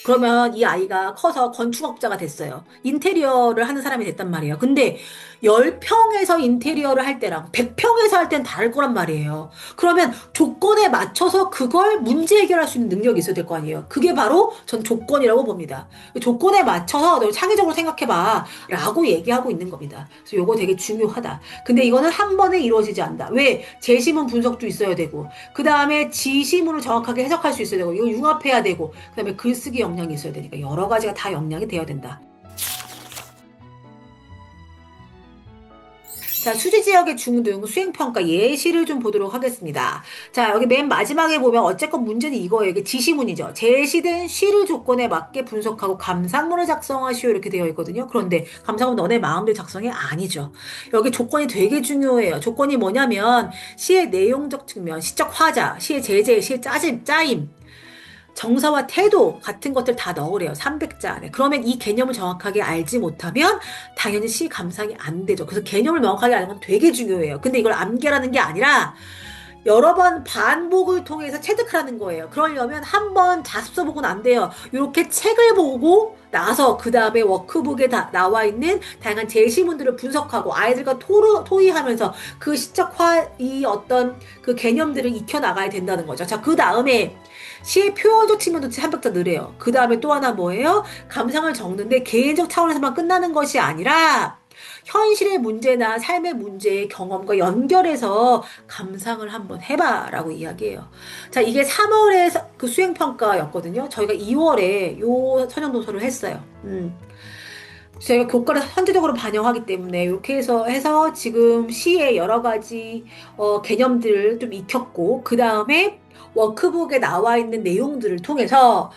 그러면 이 아이가 커서 건축업자가 됐어요. 인테리어를 하는 사람이 됐단 말이에요. 근데 10평에서 인테리어를 할 때랑 100평에서 할 때는 다를 거란 말이에요. 그러면 조건에 맞춰서 그걸 문제 해결할 수 있는 능력이 있어야 될 거 아니에요. 그게 바로 전 조건이라고 봅니다. 조건에 맞춰서 너 창의적으로 생각해봐 라고 얘기하고 있는 겁니다. 그래서 요거 되게 중요하다. 근데 이거는 한 번에 이루어지지 않는다. 왜? 재시문 분석도 있어야 되고 그 다음에 지시문을 정확하게 해석할 수 있어야 되고 이거 융합해야 되고 그 다음에 글쓰기 역량이 있어야 되니까 여러 가지가 다 역량이 되어야 된다. 자, 수지 지역의 중등 수행평가 예시를 좀 보도록 하겠습니다. 자, 여기 맨 마지막에 보면 어쨌건 문제는 이거예요. 이게 지시문이죠. 제시된 시를 조건에 맞게 분석하고 감상문을 작성하시오 이렇게 되어 있거든요. 그런데 감상문 너네 마음대로 작성이 아니죠. 여기 조건이 되게 중요해요. 조건이 뭐냐면 시의 내용적 측면, 시적 화자, 시의 제재, 시의 짜임, 정서와 태도 같은 것들 다 넣으래요. 300자 안에. 그러면 이 개념을 정확하게 알지 못하면 당연히 시 감상이 안 되죠. 그래서 개념을 명확하게 아는 건 되게 중요해요. 근데 이걸 암기하라는 게 아니라 여러 번 반복을 통해서 체득하라는 거예요. 그러려면 한 번 자습서 보고는 안 돼요. 이렇게 책을 보고 나서 그 다음에 워크북에 나와 있는 다양한 제시문들을 분석하고 아이들과 토의하면서 그 시적화 이 어떤 그 개념들을 익혀 나가야 된다는 거죠. 자, 그 다음에 시의 표현적 측면도 300자 늘어요. 그 다음에 또 하나 뭐예요? 감상을 적는데 개인적 차원에서만 끝나는 것이 아니라 현실의 문제나 삶의 문제의 경험과 연결해서 감상을 한번 해봐라고 이야기해요. 자, 이게 3월에 그 수행평가였거든요. 저희가 2월에 요 선형도서를 했어요. 저희가 교과를 선제적으로 반영하기 때문에 이렇게 해서 지금 시의 여러 가지 개념들을 좀 익혔고 그 다음에 워크북에 나와 있는 내용들을 통해서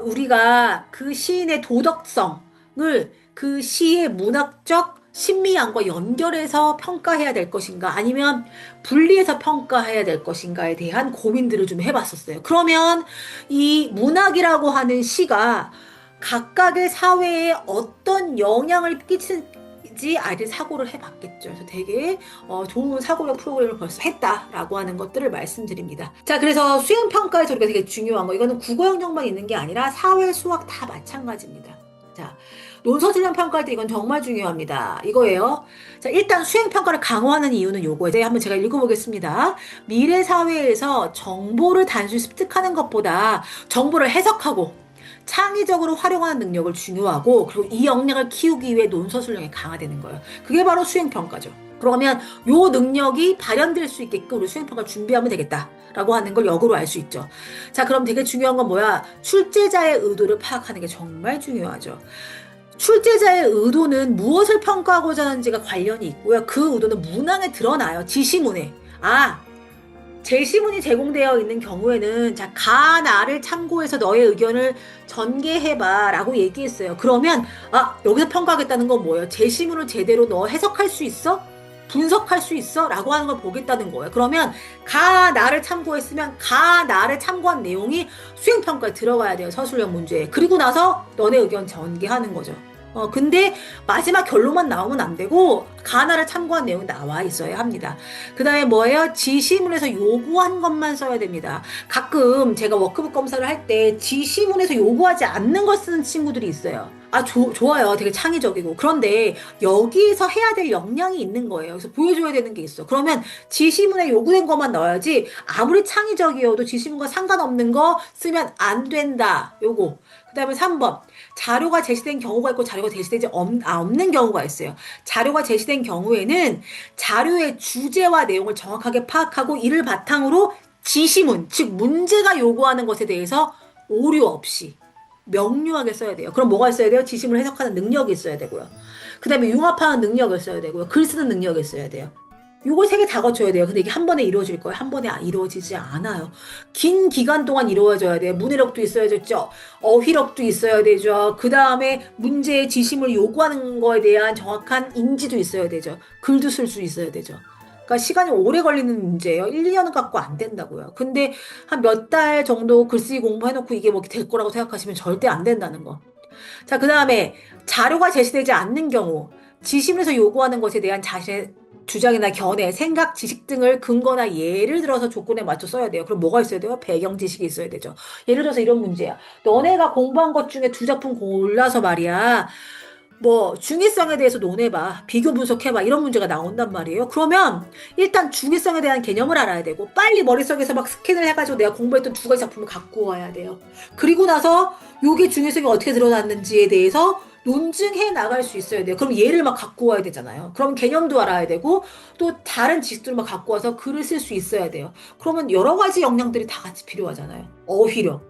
우리가 그 시인의 도덕성을 그 시의 문학적 신미함과 연결해서 평가해야 될 것인가 아니면 분리해서 평가해야 될 것인가에 대한 고민들을 좀 해봤었어요. 그러면 이 문학이라고 하는 시가 각각의 사회에 어떤 영향을 끼치는지 아이들 사고를 해봤겠죠. 그래서 되게 좋은 사고력 프로그램을 벌써 했다라고 하는 것들을 말씀드립니다. 자, 그래서 수행평가에서 우리가 되게 중요한 거 이거는 국어 영역만 있는 게 아니라 사회, 수학 다 마찬가지입니다. 자, 논서 질량 평가할 때 이건 정말 중요합니다. 이거예요. 자, 일단 수행평가를 강화하는 이유는 요거예요. 네, 한번 제가 읽어보겠습니다. 미래 사회에서 정보를 단순히 습득하는 것보다 정보를 해석하고 창의적으로 활용하는 능력을 중요하고 그리고 이 역량을 키우기 위해 논서술량이 강화되는 거예요. 그게 바로 수행평가죠. 그러면 요 능력이 발현될 수 있게끔 우리 수행평가를 준비하면 되겠다라고 하는 걸 역으로 알 수 있죠. 자, 그럼 되게 중요한 건 뭐야? 출제자의 의도를 파악하는 게 정말 중요하죠. 출제자의 의도는 무엇을 평가하고자 하는지가 관련이 있고요. 그 의도는 문항에 드러나요. 지시문에. 제시문이 제공되어 있는 경우에는 자, 가나를 참고해서 너의 의견을 전개해봐 라고 얘기했어요. 그러면 여기서 평가하겠다는 건 뭐예요? 제시문을 제대로 너 해석할 수 있어? 분석할 수 있어? 라고 하는 걸 보겠다는 거예요. 그러면 가나를 참고했으면 가나를 참고한 내용이 수행평가에 들어가야 돼요. 서술형 문제에. 그리고 나서 너네 의견 전개하는 거죠. 근데 마지막 결론만 나오면 안 되고 가나를 참고한 내용이 나와 있어야 합니다. 그 다음에 뭐예요? 지시문에서 요구한 것만 써야 됩니다. 가끔 제가 워크북 검사를 할 때 지시문에서 요구하지 않는 걸 쓰는 친구들이 있어요. 좋아요. 되게 창의적이고. 그런데 여기에서 해야 될 역량이 있는 거예요. 그래서 보여줘야 되는 게 있어. 그러면 지시문에 요구된 것만 넣어야지 아무리 창의적이어도 지시문과 상관없는 거 쓰면 안 된다. 요거. 그 다음에 3번. 자료가 제시된 경우가 있고 자료가 제시되지 없는 경우가 있어요. 자료가 제시된 경우에는 자료의 주제와 내용을 정확하게 파악하고 이를 바탕으로 지시문, 즉 문제가 요구하는 것에 대해서 오류 없이 명료하게 써야 돼요. 그럼 뭐가 있어야 돼요? 지시문을 해석하는 능력이 있어야 되고요. 그 다음에 융합하는 능력을 써야 되고요. 글 쓰는 능력이 있어야 돼요. 요거 세 개 다 거쳐야 돼요. 근데 이게 한 번에 이루어질 거예요. 한 번에 이루어지지 않아요. 긴 기간 동안 이루어져야 돼요. 문해력도 있어야 되죠. 어휘력도 있어야 되죠. 그 다음에 문제의 지심을 요구하는 거에 대한 정확한 인지도 있어야 되죠. 글도 쓸 수 있어야 되죠. 그러니까 시간이 오래 걸리는 문제예요. 1, 2년은 갖고 안 된다고요. 근데 한 몇 달 정도 글쓰기 공부해놓고 이게 뭐 될 거라고 생각하시면 절대 안 된다는 거. 자, 그 다음에 자료가 제시되지 않는 경우, 지심에서 요구하는 것에 대한 자신의 주장이나 견해, 생각, 지식 등을 근거나 예를 들어서 조건에 맞춰 써야 돼요. 그럼 뭐가 있어야 돼요? 배경 지식이 있어야 되죠. 예를 들어서 이런 문제야. 너네가 공부한 것 중에 두 작품 골라서 말이야. 뭐 중의성에 대해서 논해봐. 비교 분석해봐. 이런 문제가 나온단 말이에요. 그러면 일단 중의성에 대한 개념을 알아야 되고 빨리 머릿속에서 막 스캔을 해가지고 내가 공부했던 두 가지 작품을 갖고 와야 돼요. 그리고 나서 요게 중의성이 어떻게 드러났는지에 대해서 논증해 나갈 수 있어야 돼요. 그럼 얘를 막 갖고 와야 되잖아요. 그럼 개념도 알아야 되고 또 다른 지식들을 막 갖고 와서 글을 쓸 수 있어야 돼요. 그러면 여러 가지 역량들이 다 같이 필요하잖아요. 어휘력,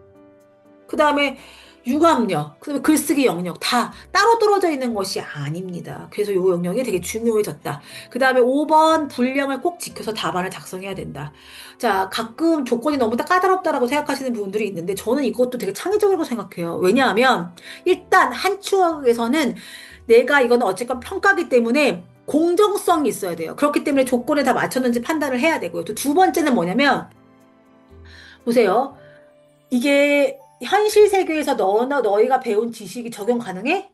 그 다음에 융합력, 그다음에 글쓰기 영역 다 따로 떨어져 있는 것이 아닙니다. 그래서 이 영역이 되게 중요해졌다. 그 다음에 5번 분량을 꼭 지켜서 답안을 작성해야 된다. 자, 가끔 조건이 너무 까다롭다라고 생각하시는 분들이 있는데 저는 이것도 되게 창의적이라고 생각해요. 왜냐하면 일단 한 추억에서는 내가 이거는 어쨌건 평가기 때문에 공정성이 있어야 돼요. 그렇기 때문에 조건에 다 맞췄는지 판단을 해야 되고요. 또 두 번째는 뭐냐면 보세요. 이게 현실 세계에서 너희가 배운 지식이 적용 가능해?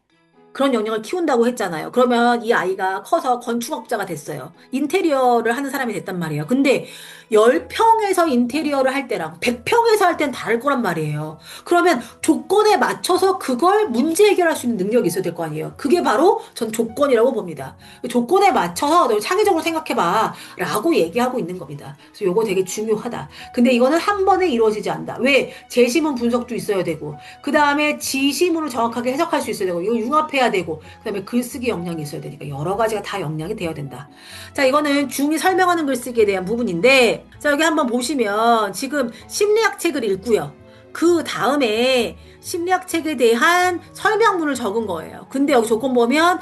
그런 영역을 키운다고 했잖아요. 그러면 이 아이가 커서 건축업자가 됐어요. 인테리어를 하는 사람이 됐단 말이에요. 근데 10평에서 인테리어를 할 때랑 100평에서 할 때는 다를 거란 말이에요. 그러면 조건에 맞춰서 그걸 문제 해결할 수 있는 능력이 있어야 될 거 아니에요. 그게 바로 전 조건이라고 봅니다. 조건에 맞춰서 너 창의적으로 생각해봐 라고 얘기하고 있는 겁니다. 그래서 요거 되게 중요하다. 근데 이거는 한 번에 이루어지지 않는다. 왜? 재시문 분석도 있어야 되고 그 다음에 지시문을 정확하게 해석할 수 있어야 되고 이거 융합해야 되고 그 다음에 글쓰기 역량이 있어야 되니까 여러 가지가 다 역량이 되어야 된다. 자, 이거는 중이 설명하는 글쓰기에 대한 부분인데 자, 여기 한번 보시면 지금 심리학 책을 읽고요. 그 다음에 심리학 책에 대한 설명문을 적은 거예요. 근데 여기 조건 보면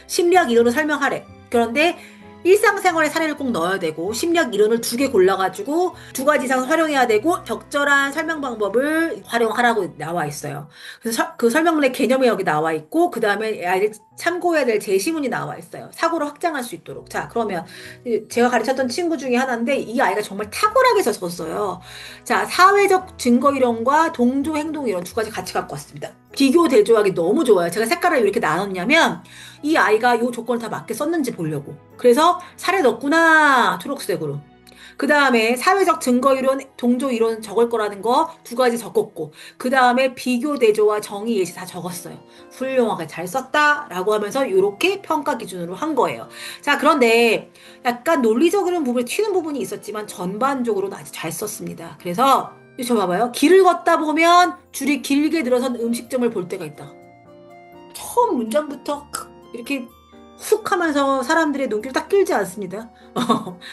심리학 이론을 설명하래. 그런데 일상생활의 사례를 꼭 넣어야 되고 심리학 이론을 2개 골라가지고 2가지 이상 활용해야 되고 적절한 설명 방법을 활용하라고 나와 있어요. 그래서 그 설명문의 개념이 여기 나와 있고 그 다음에 아이들 참고해야 될 제시문이 나와 있어요. 사고를 확장할 수 있도록. 자, 그러면 제가 가르쳤던 친구 중에 하나인데 이 아이가 정말 탁월하게 적었어요. 자, 사회적 증거 이론과 동조 행동 이론 2가지 같이 갖고 왔습니다. 비교 대조하기 너무 좋아요. 제가 색깔을 이렇게 나눴냐면 이 아이가 이 조건을 다 맞게 썼는지 보려고. 그래서 살에 넣었구나 초록색으로. 그 다음에 사회적 증거 이론, 동조 이론 적을 거라는 거 2가지 적었고 그 다음에 비교 대조와 정의 예시 다 적었어요. 훌륭하게 잘 썼다라고 하면서 이렇게 평가 기준으로 한 거예요. 자, 그런데 약간 논리적인 부분에 튀는 부분이 있었지만 전반적으로는 아주 잘 썼습니다. 그래서 저 봐봐요. 길을 걷다 보면 줄이 길게 늘어선 음식점을 볼 때가 있다. 처음 문장부터 이렇게 훅 하면서 사람들의 눈길을 딱 끌지 않습니다.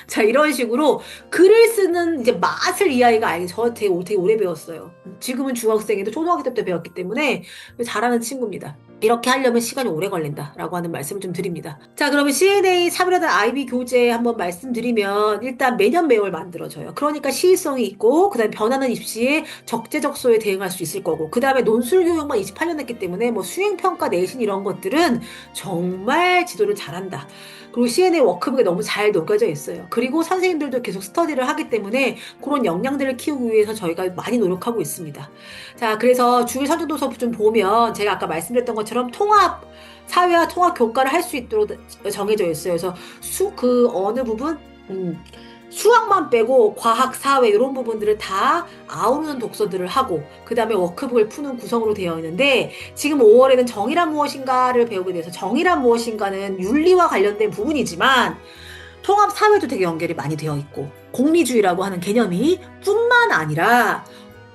자, 이런 식으로 글을 쓰는 이제 맛을 이 아이가 알게 저 되게 오래 배웠어요. 지금은 중학생인데 초등학교 때부터 배웠기 때문에 잘하는 친구입니다. 이렇게 하려면 시간이 오래 걸린다라고 하는 말씀을 좀 드립니다. 자, 그러면 CNA 차별화된 IB 교재 한번 말씀드리면 일단 매년 매월 만들어져요. 그러니까 시의성이 있고 그다음에 변하는 입시에 적재적소에 대응할 수 있을 거고 그다음에 논술 교육만 28년 했기 때문에 뭐 수행평가 내신 이런 것들은 정말 지도를 잘한다. 그리고 CNA 워크북에 너무 잘 녹여져 있어요. 그리고 선생님들도 계속 스터디를 하기 때문에 그런 역량들을 키우기 위해서 저희가 많이 노력하고 있습니다. 자, 그래서 중1 선정도서 좀 보면 제가 아까 말씀드렸던 것처럼 통합 사회와 통합 교과를 할 수 있도록 정해져 있어요. 그래서 그 어느 부분 수학만 빼고 과학, 사회 이런 부분들을 다 아우르는 독서들을 하고 그 다음에 워크북을 푸는 구성으로 되어 있는데 지금 5월에는 정의란 무엇인가를 배우게 돼서 정의란 무엇인가는 윤리와 관련된 부분이지만 통합 사회도 되게 연결이 많이 되어 있고 공리주의라고 하는 개념이 뿐만 아니라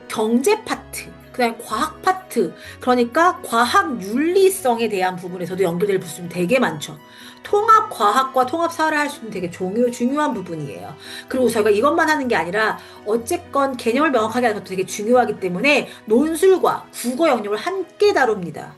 경제 파트 그다음에 과학 파트 그러니까 과학 윤리성에 대한 부분에서도 연결될 부분이 되게 많죠. 통합 과학과 통합 사회를 할 수 있는 되게 중요한 부분이에요. 그리고 저희가 이것만 하는 게 아니라 어쨌건 개념을 명확하게 하는 것도 되게 중요하기 때문에 논술과 국어 영역을 함께 다룹니다.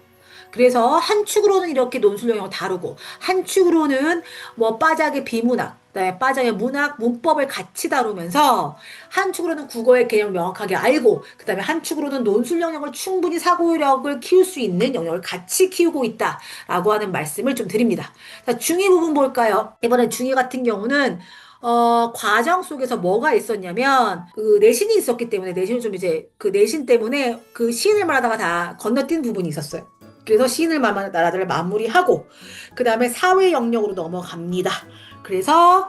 그래서 한 축으로는 이렇게 논술 영역을 다루고 한 축으로는 뭐 빠작의 비문학 그다음에 빠작의 문학, 문법을 같이 다루면서 한 축으로는 국어의 개념을 명확하게 알고 그 다음에 한 축으로는 논술 영역을 충분히 사고력을 키울 수 있는 영역을 같이 키우고 있다라고 하는 말씀을 좀 드립니다. 자, 중2 부분 볼까요? 이번에 중2 같은 경우는 과정 속에서 뭐가 있었냐면, 그 내신이 있었기 때문에, 내신을 좀 이제, 그 내신 때문에 그 시인을 말하다가 다 건너뛴 부분이 있었어요. 그래서 시인을 말하는 나라들을 마무리하고, 그 다음에 사회 영역으로 넘어갑니다. 그래서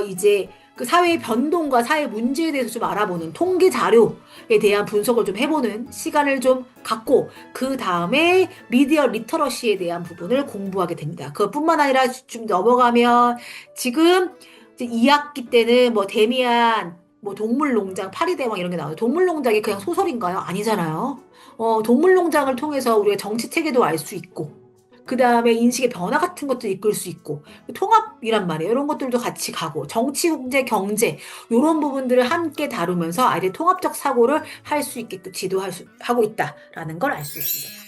이제 그 사회의 변동과 사회 문제에 대해서 좀 알아보는 통계 자료에 대한 분석을 좀 해보는 시간을 좀 갖고 그 다음에 미디어 리터러시에 대한 부분을 공부하게 됩니다. 그것뿐만 아니라 좀 넘어가면 지금 이제 2학기 때는 뭐 데미안 뭐 동물농장, 파리대왕 이런 게 나와요. 동물농장이 그냥 소설인가요? 아니잖아요. 동물농장을 통해서 우리가 정치 체계도 알 수 있고, 그 다음에 인식의 변화 같은 것도 이끌 수 있고, 통합이란 말이에요. 이런 것들도 같이 가고, 정치, 경제, 경제, 이런 부분들을 함께 다루면서 아이들의 통합적 사고를 할 수 있게끔 지도하고 있다라는 걸 알 수 있습니다.